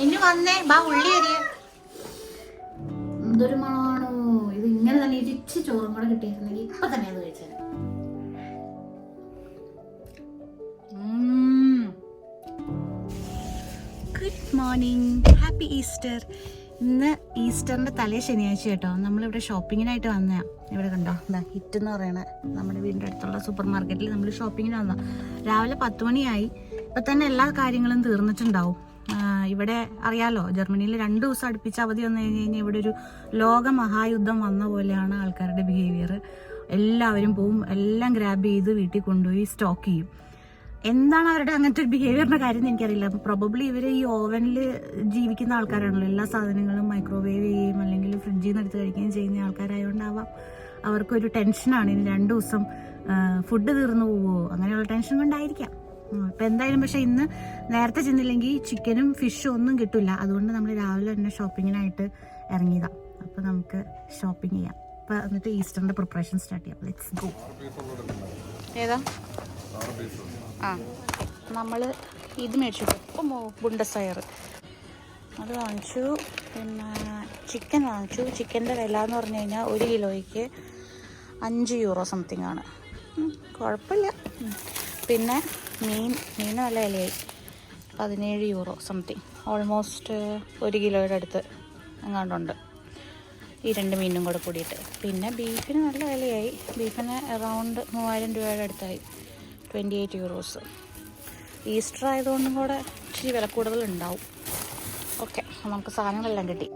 ഇനി വന്നേ ബാ ഉള്ളി അരിയ. എന്തൊരു മണമാണോ ഇത്! ഇങ്ങനെ തന്നെ ഇരിച്ച് ചോറും കൂടെ കിട്ടിയിരുന്നെങ്കിൽ ഇപ്പൊ തന്നെ അത് കഴിച്ചത്. Good morning, happy Easter. ഇന്ന് ഈസ്റ്ററിന്റെ തലേ ശനിയാഴ്ച കേട്ടോ. നമ്മളിവിടെ ഷോപ്പിങ്ങിനായിട്ട് വന്നതാണ്. ഇവിടെ കണ്ടോ, എന്താ ഹിറ്റ് എന്ന് പറയണ നമ്മുടെ വീടിൻ്റെ അടുത്തുള്ള സൂപ്പർ മാർക്കറ്റിൽ നമ്മൾ ഷോപ്പിങ്ങിന് വന്ന. രാവിലെ 10 മണിയായി. ഇപ്പം തന്നെ എല്ലാ കാര്യങ്ങളും തീർന്നിട്ടുണ്ടാവും. ഇവിടെ അറിയാലോ, ജർമ്മനിയിൽ 2 ദിവസം അടുപ്പിച്ച് അവധി വന്നു കഴിഞ്ഞാൽ ഇവിടെ ഒരു ലോക മഹായുദ്ധം വന്ന പോലെയാണ് ആൾക്കാരുടെ ബിഹേവിയർ. എല്ലാവരും പോവും, എല്ലാം ഗ്രാബ് ചെയ്ത് വീട്ടിൽ കൊണ്ടുപോയി സ്റ്റോക്ക് ചെയ്യും. എന്താണ് അവരുടെ അങ്ങനത്തെ ഒരു ബിഹേവിയറിന്റെ കാര്യം എന്ന് എനിക്കറിയില്ല. പ്രോബബ്ലി ഇവർ ഈ ഓവനിൽ ജീവിക്കുന്ന ആൾക്കാരാണല്ലോ. എല്ലാ സാധനങ്ങളും മൈക്രോവേവ് ചെയ്യുകയും അല്ലെങ്കിൽ ഫ്രിഡ്ജിൽ നിന്ന് എടുത്ത് കഴിക്കുകയും ചെയ്യുന്ന ആൾക്കാരായതുകൊണ്ടാവാം അവർക്കൊരു ടെൻഷനാണ്. ഇനി 2 ദിവസം ഫുഡ് തീർന്നു പോവോ, അങ്ങനെയുള്ള ടെൻഷൻ കൊണ്ടായിരിക്കാം. ഇപ്പം എന്തായാലും പക്ഷെ ഇന്ന് നേരത്തെ ചെന്നില്ലെങ്കിൽ ചിക്കനും ഫിഷും ഒന്നും കിട്ടില്ല. അതുകൊണ്ട് നമ്മൾ രാവിലെ തന്നെ ഷോപ്പിങ്ങിനായിട്ട് ഇറങ്ങിയതാണ്. അപ്പോൾ നമുക്ക് ഷോപ്പിംഗ് ചെയ്യാം. അപ്പോൾ എന്നിട്ട് ഈസ്റ്ററിൻ്റെ പ്രിപ്പറേഷൻ സ്റ്റാർട്ട് ചെയ്യാം. Let's go. ഏതാ? നമ്മൾ ഇത് മേടിച്ചു. ബുണ്ടസയർ അത് വാങ്ങിച്ചു. പിന്നെ ചിക്കൻ വാങ്ങിച്ചു. ചിക്കൻ്റെ വില എന്ന് പറഞ്ഞു കഴിഞ്ഞാൽ 1 കിലോയ്ക്ക് 5 യൂറോ സംതിങ് ആണ്. കുഴപ്പമില്ല. പിന്നെ മീൻ നല്ല വിലയായി, 17 യൂറോ സംതിങ്. ഓൾമോസ്റ്റ് 1 കിലോയുടെ അടുത്ത് എങ്ങാണ്ടുണ്ട് ഈ 2 മീനും കൂടെ കൂടിയിട്ട്. പിന്നെ ബീഫിന് നല്ല വിലയായി. ബീഫിന് അറൗണ്ട് 3000 രൂപയുടെ അടുത്തായി, 28 യൂറോസ്. ഈസ്റ്റർ ആയതുകൊണ്ടും കൂടെ ഇച്ചിരി വില കൂടുതലുണ്ടാവും. ഓക്കെ, നമുക്ക് സാധനങ്ങളെല്ലാം കിട്ടി.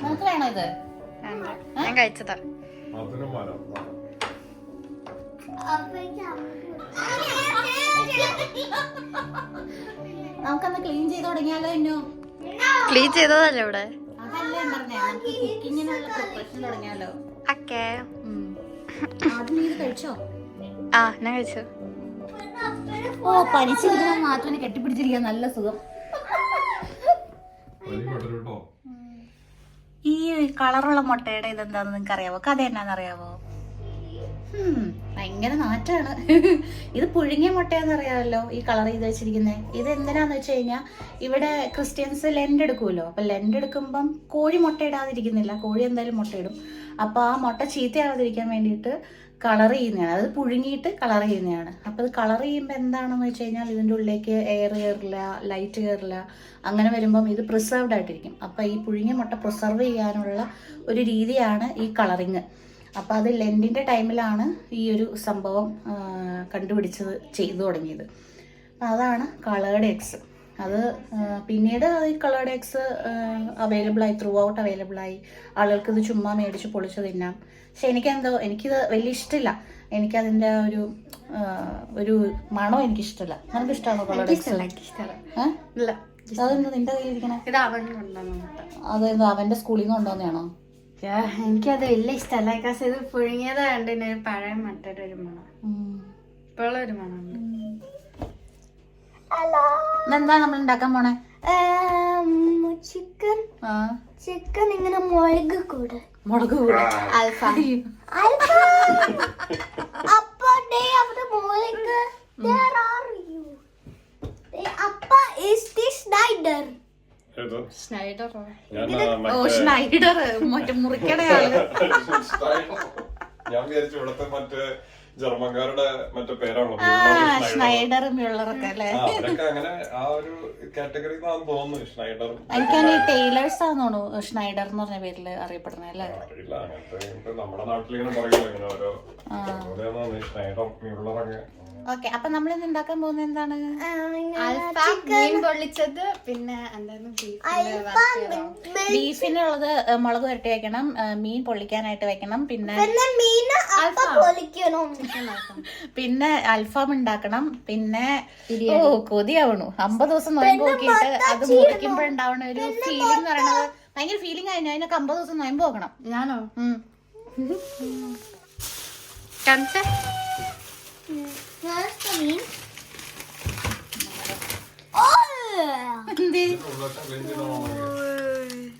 നമുക്ക് വേണോ ഇത്? ഞാൻ കഴിച്ചതാ. നമുക്കൊന്ന് ക്ലീൻ ചെയ്ത് തുടങ്ങിയാലോ? ഇന്നു ക്ലീൻ ചെയ്തതല്ലേ ഇവിടെ? അതല്ലേ പറഞ്ഞേ, നമുക്ക് കുക്കിങ്ങിനുള്ള പ്രിപ്പറേഷൻ തുടങ്ങിയാലോ? ഓക്കേ. ആദ്യം നീ ഇത് കഴിച്ചോ? ആ, ഞാൻ കഴിച്ചു. ഓ, പനിച്ചിരിക്കുന്ന മാത്രം കെട്ടിപ്പിടിച്ചിരിക്കാൻ നല്ല സുഖം. ഈ കളറുള്ള മുട്ടയുടെ ഇതെന്താന്ന് നിങ്ങൾക്ക് അറിയാവോ? കഥ എന്നാന്നറിയാവോ? ഭയങ്കര നാറ്റാണ്. ഇത് പുഴുങ്ങിയ മുട്ടയാന്ന് അറിയാമല്ലോ, ഈ കളർ ചെയ്ത് വെച്ചിരിക്കുന്നത്. ഇത് എന്തിനാന്ന് വെച്ച് കഴിഞ്ഞാൽ ഇവിടെ ക്രിസ്ത്യൻസ് ലെൻഡ് എടുക്കുമല്ലോ. അപ്പം ലെൻഡ് എടുക്കുമ്പം കോഴി മുട്ട ഇടാതിരിക്കുന്നില്ല, കോഴി എന്തായാലും മുട്ടയിടും. അപ്പോൾ ആ മുട്ട ചീത്തയാവാതിരിക്കാൻ വേണ്ടിയിട്ട് കളർ ചെയ്യുന്നതാണ്. അത് പുഴുങ്ങിയിട്ട് കളർ ചെയ്യുന്നതാണ്. അപ്പോൾ ഇത് കളർ ചെയ്യുമ്പോൾ എന്താണെന്ന് വെച്ച് കഴിഞ്ഞാൽ ഇതിൻ്റെ ഉള്ളിലേക്ക് എയർ കയറില്ല, ലൈറ്റ് കയറില്ല. അങ്ങനെ വരുമ്പം ഇത് പ്രിസർവ്ഡ് ആയിട്ടിരിക്കും. അപ്പോൾ ഈ പുഴുങ്ങിയ മുട്ട പ്രിസർവ് ചെയ്യാനുള്ള ഒരു രീതിയാണ് ഈ കളറിങ്. അപ്പോൾ അത് ലെൻറ്റിൻ്റെ ടൈമിലാണ് ഈ ഒരു സംഭവം കണ്ടുപിടിച്ചത്, ചെയ്തു തുടങ്ങിയത്. അതാണ് കളേർഡ് എഗ്സ്. അത് പിന്നീട് ഈ കളേർഡ് എഗ്സ് അവൈലബിളായി, ത്രൂ ഔട്ട് അവൈലബിളായി. ആളുകൾക്ക് ഇത് ചുമ്മാ മേടിച്ച് പൊളിച്ച് തിന്നാം. പക്ഷെ എനിക്കിത് വലിയ ഇഷ്ടമില്ല. എനിക്കതിൻ്റെ ഒരു മണം എനിക്കിഷ്ടമില്ല. നിനക്ക് ഇഷ്ടമാണോ കളേർഡ് എഗ്സ്? അതെന്താ നിന്റെ കയ്യിലിരിക്കണേ? അതെന്താ അവൻ്റെ സ്കൂളിൽ നിന്ന് കൊണ്ടുവന്നതാണോ? എനിക്കത് വലിയ ഇഷ്ടമല്ല. കാരണം ഇത് പുഴുങ്ങിയത് കണ്ടിന് ഒരു പഴയ മട്ടയുടെ ഒരു മണം, ഇപ്പോഴുള്ള ഒരു മണമുണ്ട്. എന്താ നമ്മൾ ഉണ്ടാക്കാൻ പോണേ? ചിക്കൻ ഇങ്ങനെ മുളക് കൂടെ അൽഫാം. സ്നൈഡർ മറ്റേ മുറിക്കടയാള്. ഞാൻ വിചാരിച്ചു ഇവിടത്തെ മറ്റേ ജർമ്മൻകാരുടെ മറ്റേ പേരാണല്ലോ സ്നൈഡർ മ്യൂളറൊക്കെ അല്ലേ? അവരൊക്കെ അങ്ങനെ ആ ഒരു കാറ്റഗറി തോന്നുന്നു. സ്നൈഡർ എനിക്കാണ് ടൈലേഴ്സ് ആണെന്ന് തോന്നുന്നു സ്നൈഡർ എന്ന് പറഞ്ഞ പേരിൽ അറിയപ്പെടുന്നത് അല്ലേ? അറിയില്ല. അങ്ങനത്തെ നമ്മുടെ നാട്ടിലിങ്ങനെ പറയുമല്ലോ ഇങ്ങനെ ഓരോ സ്നൈഡർ മ്യൂളറൊക്കെ. ഓക്കെ, അപ്പൊ നമ്മൾ ഇന്ന് ഉണ്ടാക്കാൻ പോകുന്നത് എന്താണ്? മീൻ പൊള്ളിച്ചത്, പിന്നെ ബീഫിനുള്ളത് മുളക് വരട്ടി വെക്കണം, മീൻ പൊള്ളിക്കാനായിട്ട് വെക്കണം, പിന്നെ പിന്നെ അൽഫാം ഉണ്ടാക്കണം, പിന്നെ കൊതിയാവണു 50 ദിവസം നോയമ്പ് നോക്കിയിട്ട് അത് മുറിക്കുമ്പോഴുണ്ടാവണ ഒരു ഫീലിംഗ് എന്ന് പറയുന്നത് ഭയങ്കര ഫീലിംഗ് ആയിരുന്നു. അതിനൊക്കെ 50 ദിവസം നോയമ്പ് നോക്കണം. ഞാനോ?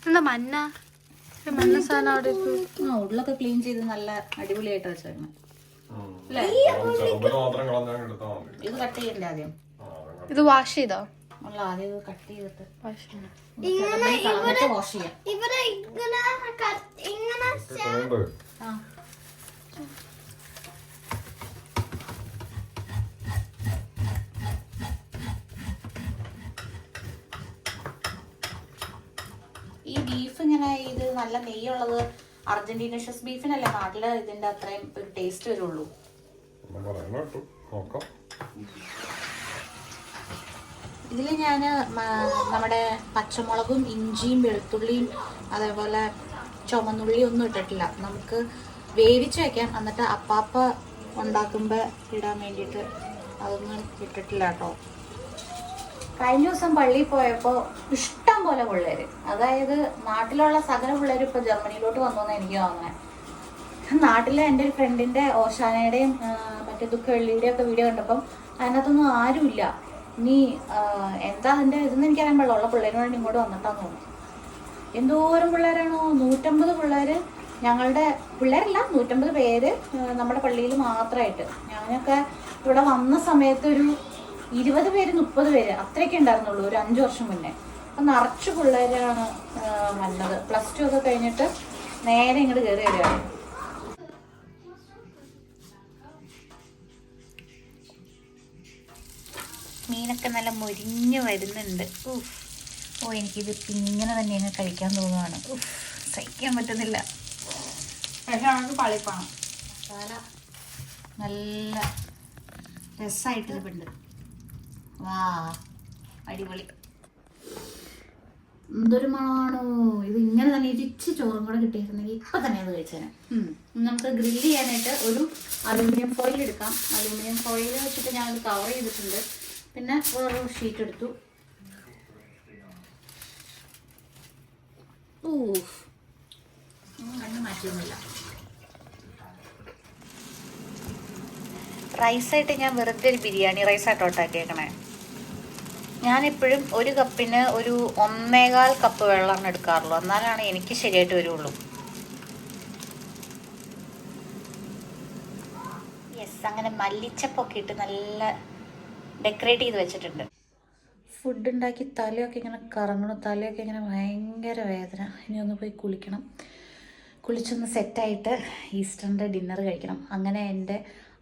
എന്താ മന്ന? നല്ല സാധനം അവിടെ ഉള്ളൊക്കെ ക്ലീൻ ചെയ്ത് നല്ല അടിപൊളിയായിട്ട് വെച്ചേക്കണം. ചെറുതിന് മാത്രം കളഞ്ഞാൽ എടുത്താൽ മതി. ഇത് കട്ട് ചെയ്യണ്ടേ ആദ്യം? ഇത് വാഷ് ചെയ്തോ? അല്ല, ആദ്യം ഇത് കട്ട് ചെയ്തിട്ട് വാഷ് ചെയ്യണം. കളഞ്ഞിട്ട് വാഷ് ചെയ്യാം. ഇതുകൊണ്ട് ആ, ഈ ബീഫ് ഇങ്ങനെ ഇത് നല്ല നെയ്യുള്ളത് അർജന്റീനഷ്യസ് ബീഫിനല്ലേ നാട്ടില് ഇതിന്റെ അത്രയും ഒരു ടേസ്റ്റ് വരുള്ളൂ. ഒന്നും പറയുന്ന കേട്ടു, നോക്കാം. ഇതിൽ ഞാൻ നമ്മുടെ പച്ചമുളകും ഇഞ്ചിയും വെളുത്തുള്ളിയും അതേപോലെ ചുമന്നുള്ളിയും ഒന്നും ഇട്ടിട്ടില്ല. നമുക്ക് വേവിച്ച് വയ്ക്കാം, എന്നിട്ട് അപ്പാപ്പ ഉണ്ടാക്കുമ്പോൾ ഇടാൻ വേണ്ടിയിട്ട് അതൊന്നും ഇട്ടിട്ടില്ല കേട്ടോ. കഴിഞ്ഞ ദിവസം പള്ളിയിൽ പോയപ്പോൾ ഇഷ്ടം പോലെ പിള്ളേര്, അതായത് നാട്ടിലുള്ള സകല പിള്ളേരും ഇപ്പോൾ ജർമ്മനിയിലോട്ട് വന്നോന്ന് എനിക്ക് തോന്നുന്നത്. നാട്ടിലെ എൻ്റെ ഒരു ഫ്രണ്ടിൻ്റെ ഓശാനയുടെയും മറ്റേ ദുഃഖവെള്ളിയുടെയും ഒക്കെ വീഡിയോ കണ്ടപ്പം അതിനകത്തൊന്നും ആരുമില്ല. ഇനി എന്താ അതിൻ്റെ ഇതെന്ന് എനിക്കറിയാൻ പാടില്ല. ഉള്ള പിള്ളേരും വേണ്ടി ഇങ്ങോട്ട് വന്നിട്ടാന്ന് തോന്നുന്നു. എന്തോരം പിള്ളേരാണോ, 150 പിള്ളേര്. ഞങ്ങളുടെ പിള്ളേരല്ല, 150 പേര് നമ്മുടെ പള്ളിയിൽ മാത്രമായിട്ട്. ഞാനൊക്കെ ഇവിടെ വന്ന സമയത്ത് ഒരു 20 പേര് 30 പേര് അത്രയൊക്കെ ഉണ്ടായിരുന്നുള്ളൂ ഒരു 5 വർഷം മുന്നേ. അപ്പം നിറച്ച് പിള്ളേരാണ് വന്നത്. +2 ഒക്കെ കഴിഞ്ഞിട്ട് നേരെ ഇങ്ങോട്ട് കയറി വരികയാണ്. മീനൊക്കെ നല്ല മൊരിഞ്ഞ് വരുന്നുണ്ട്. ഓ എനിക്കിത് ഇങ്ങനെ തന്നെ അങ്ങ് കഴിക്കാൻ തോന്നുകയാണ്. സഹിക്കാൻ പറ്റുന്നില്ല. പക്ഷെ നമുക്ക് പള്ളിപ്പാണ് മസാല നല്ല രസമായിട്ടിരിപ്പുണ്ട്. വാ, അടിപൊളി. എന്തൊരു മണമാണോ ഇത്! ഇങ്ങനെ തന്നെ ഇരിച്ച് ചോറും കൂടെ കിട്ടിയിരുന്നെങ്കിൽ ഇപ്പം തന്നെ അത് കഴിച്ചേനെ. നമുക്ക് ഗ്രില്ല് ചെയ്യാനായിട്ട് ഒരു അലൂമിനിയം ഫോയിൽ എടുക്കാം. അലൂമിനിയം ഫോയിൽ വെച്ചിട്ട് ഞാനത് കവർ ചെയ്തിട്ടുണ്ട്. പിന്നെ വേറൊരു ഷീറ്റ് എടുത്തു. കണ്ണ് മാറ്റിയൊന്നുമില്ല. റൈസായിട്ട് ഞാൻ വെറുതെ ഒരു ബിരിയാണി റൈസായിട്ടോ ഉണ്ടാക്കിയേക്കണേ. ഞാനെപ്പോഴും ഒരു കപ്പിന് ഒരു 1.25 കപ്പ് വെള്ളമാണ് എടുക്കാറുള്ളൂ. എന്നാലാണ് എനിക്ക് ശരിയായിട്ട് വരുള്ളൂ. യെസ്, അങ്ങനെ മല്ലിച്ചപ്പൊക്കെ ഇട്ട് നല്ല ഡെക്കറേറ്റ് ചെയ്ത് വെച്ചിട്ടുണ്ട്. ഫുഡ് ഉണ്ടാക്കി തലയൊക്കെ ഇങ്ങനെ കറങ്ങണം, തലയൊക്കെ ഇങ്ങനെ ഭയങ്കര വേദന. ഇനി ഒന്ന് പോയി കുളിക്കണം. കുളിച്ചൊന്ന് സെറ്റായിട്ട് ഈസ്റ്ററിൻ്റെ ഡിന്നർ കഴിക്കണം. അങ്ങനെ എൻ്റെ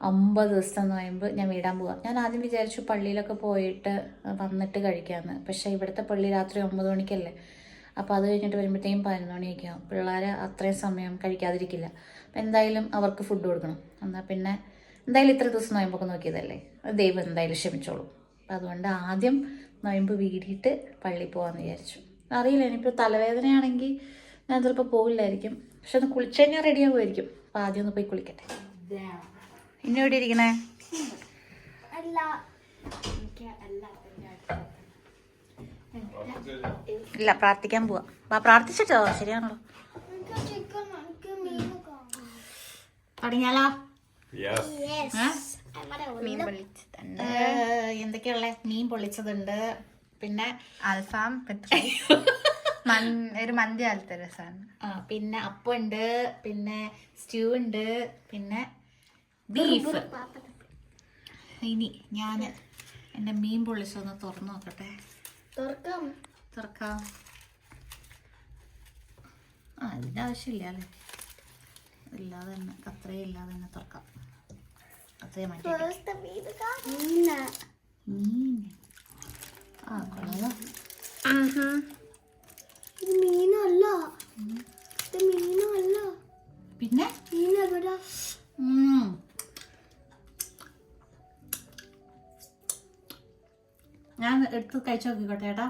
50 ദിവസം നോയമ്പ് ഞാൻ വീടാൻ പോവാം. ഞാൻ ആദ്യം വിചാരിച്ചു പള്ളിയിലൊക്കെ പോയിട്ട് വന്നിട്ട് കഴിക്കാമെന്ന്. പക്ഷേ ഇവിടുത്തെ പള്ളി രാത്രി 9 മണിക്കല്ലേ. അപ്പോൾ അത് കഴിഞ്ഞിട്ട് വരുമ്പോഴത്തേക്കും 11 മണിയൊക്കെ ആവും. പിള്ളേർ അത്രയും സമയം കഴിക്കാതിരിക്കില്ല. അപ്പം എന്തായാലും അവർക്ക് ഫുഡ് കൊടുക്കണം. എന്നാൽ പിന്നെ എന്തായാലും ഇത്ര ദിവസം നോയമ്പൊക്കെ നോക്കിയതല്ലേ, ദൈവം എന്തായാലും ക്ഷമിച്ചോളൂ. അപ്പം അതുകൊണ്ട് ആദ്യം നോയമ്പ് വീടിയിട്ട് പള്ളിയിൽ പോകാമെന്ന് വിചാരിച്ചു. അറിയില്ല, ഇനിയിപ്പോൾ തലവേദനയാണെങ്കിൽ ഞാൻ ചിലപ്പോൾ പോകില്ലായിരിക്കും. പക്ഷെ ഒന്ന് കുളിച്ച് കഴിഞ്ഞാൽ റെഡി ആകുമായിരിക്കും. അപ്പം ആദ്യം ഒന്ന് പോയി കുളിക്കട്ടെ. ഇനി എവിടെ ഇരിക്കണേ? ഇല്ല, പ്രാർത്ഥിക്കാൻ പോവാ. പ്രാർത്ഥിച്ചിട്ടോ? ശരിയാണല്ലോ. തുടങ്ങിയാലോ? മീൻ പൊള്ളിച്ചതുണ്ട്, എന്തൊക്കെയുള്ള മീൻ പൊള്ളിച്ചതുണ്ട്, പിന്നെ അൽഫാം, ഒരു മന്തി പോലത്തെ രസമാണ്. പിന്നെ അപ്പം ഉണ്ട്, പിന്നെ സ്റ്റ്യൂ ഉണ്ട്, പിന്നെ ബീഫ്. ഇനി ഞാൻ എൻ്റെ മീൻ പൊള്ളിച്ചൊന്ന് തുറന്നു നോക്കട്ടെ. തുറക്കാം. അതിൻ്റെ ആവശ്യമില്ല അല്ലേ, ഇല്ലാതെ തന്നെ, അത്രയും ഇല്ലാതെ തന്നെ തുറക്കാം. അത്രയും മാറ്റി മീൻ. കൊള്ളാം. മീനല്ല, പിന്നെ ഞാൻ എടുത്ത് കഴിച്ചു നോക്കിക്കോട്ടെ ചേട്ടാ.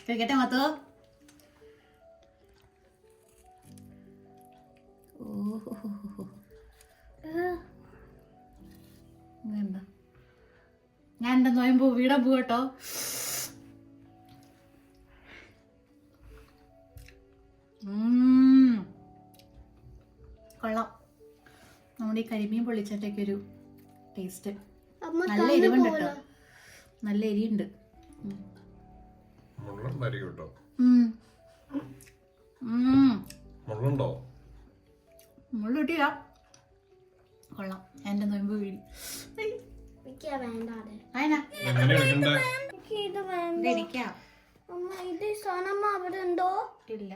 കഴിക്കട്ടെ മത്തോ? വേണ്ട, ഞാൻ എൻ്റെ നോയമ്പ് വീടാൻ പോകട്ടോ. കൊള്ളാം. നമ്മുടെ ഈ കരിമീൻ പൊള്ളിച്ചൊക്കെ ഒരു ടേസ്റ്റ്. നല്ല എരിവുണ്ട് കേട്ടോ, നല്ല എരിയുണ്ട്. മുള്ളുണ്ടോ? മുള്ളു കിട്ടിയ കൊള്ളാം. എൻ്റെ നൊമ്പ് വീടി. എനിക്ക് വേണ്ടാതെ. അതിനാ എങ്ങനെ എടുക്കണ്ടേ? എനിക്ക് ഇത് വേണ്ട. ഇതെനിക്കാ. അമ്മ ഇത് സോനമ്മ അവിടെ ഉണ്ടോ? ഇല്ല.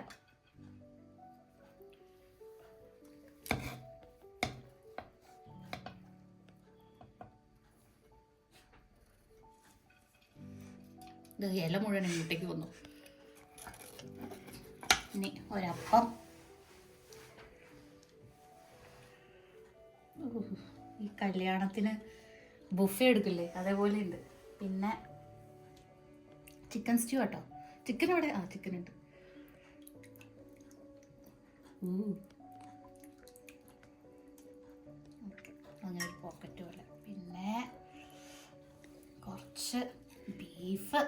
ഇത് ഇല മുഴുവൻ ഇങ്ങോട്ടേക്ക് വന്നു. ഇനി ഒരപ്പം. ഈ കല്യാണത്തിന് ബുഫേ എടുക്കില്ലേ അതേപോലെ ഉണ്ട്. പിന്നെ ചിക്കൻ സ്റ്റ്യൂ കേട്ടോ. ചിക്കൻ അവിടെ ചിക്കൻ ഉണ്ട്. അങ്ങനെ ഒരു പോക്കറ്റ് പോലെ. പിന്നെ കുറച്ച് ബീഫ്.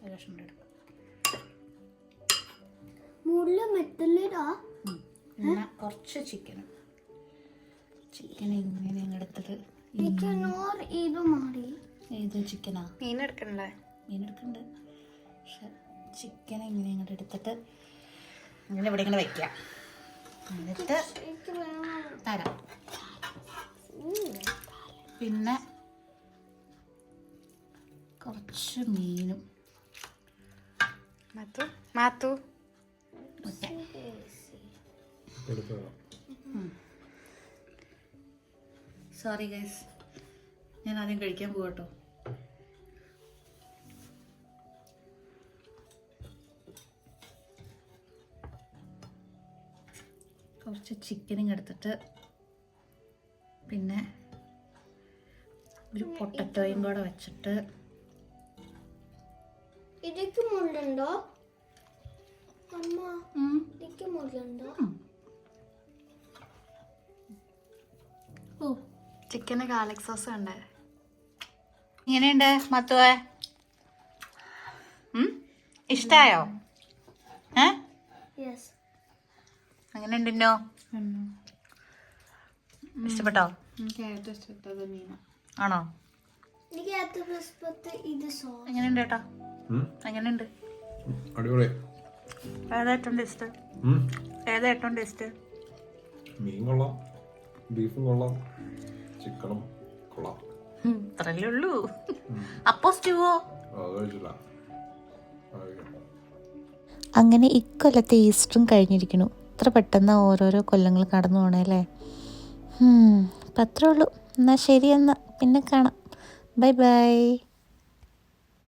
ഒരു കഷ്ണം എടുക്കും. മുള്ള മെറ്റലിടാ. പിന്നെ കുറച്ച് ചിക്കനും. ചിക്കൻ ഇങ്ങനെ എടുത്തിട്ട് ഇത് മാറി. ഏത് ചിക്കനാ? മീനെടുക്കണ്ടേ? മീനെടുക്കുന്നുണ്ട്. പക്ഷെ ചിക്കൻ ഇങ്ങനെ ഇങ്ങോട്ട് എടുത്തിട്ട് ഇങ്ങനെ ഇവിടെ ഇങ്ങനെ വയ്ക്കാം. എന്നിട്ട് തരാം. പിന്നെ കുറച്ച് മീനും. മാത്തു മുട്ട. സോറി ഗൈസ്, ഞാൻ ആദ്യം കഴിക്കാൻ പോകട്ടോ. കുറച്ച് ചിക്കനും എടുത്തിട്ട് പിന്നെ ഒരു പൊട്ടറ്റോയും കൂടെ വെച്ചിട്ട്. ഇതിക്ക് മുള്ളുണ്ടോ അമ്മ? ഇതിക്ക് മുള്ളുണ്ടോ? ഓ, ചിക്കന് ഗാർലിക് സോസ് ഉണ്ട്. ഇങ്ങനെയുണ്ട് മത്തുവേ? ഇഷ്ടായോ? അങ്ങനെ ഉണ്ടോ? ഇഷ്ടപ്പെട്ടോ? എനിക്ക് ഏറ്റവും ഇഷ്ടപ്പെട്ടത് മീന. ആണോ? എനിക്ക് ഏറ്റവും ഇഷ്ടപ്പെട്ട ഇത് സോസ്. എങ്ങനെയുണ്ട് ചേട്ടാ? എങ്ങനെയുണ്ട്? അടിപൊളി. ഏതാ ഏറ്റവും ടേസ്റ്റ്? ഏതാ ഏറ്റവും ടേസ്റ്റ്? മീൻ കൊള്ളാം, ബീഫും കൊള്ളാം, ചിക്കനും കൊള്ളാം. ഇത്രയല്ലേ ഉള്ളൂ. അപ്പോ സ്റ്റൂവോ? അങ്ങനെ ഇക്കൊല്ലത്തെ ഈസ്റ്ററും കഴിഞ്ഞിരിക്കുന്നു. ഇത്ര പെട്ടെന്ന് ഓരോരോ കൊല്ലങ്ങൾ കടന്നു പോണേ അല്ലേ. അപ്പം അത്രേ ഉള്ളൂ. എന്നാൽ ശരി, എന്നാൽ പിന്നെ കാണാം. Bye bye.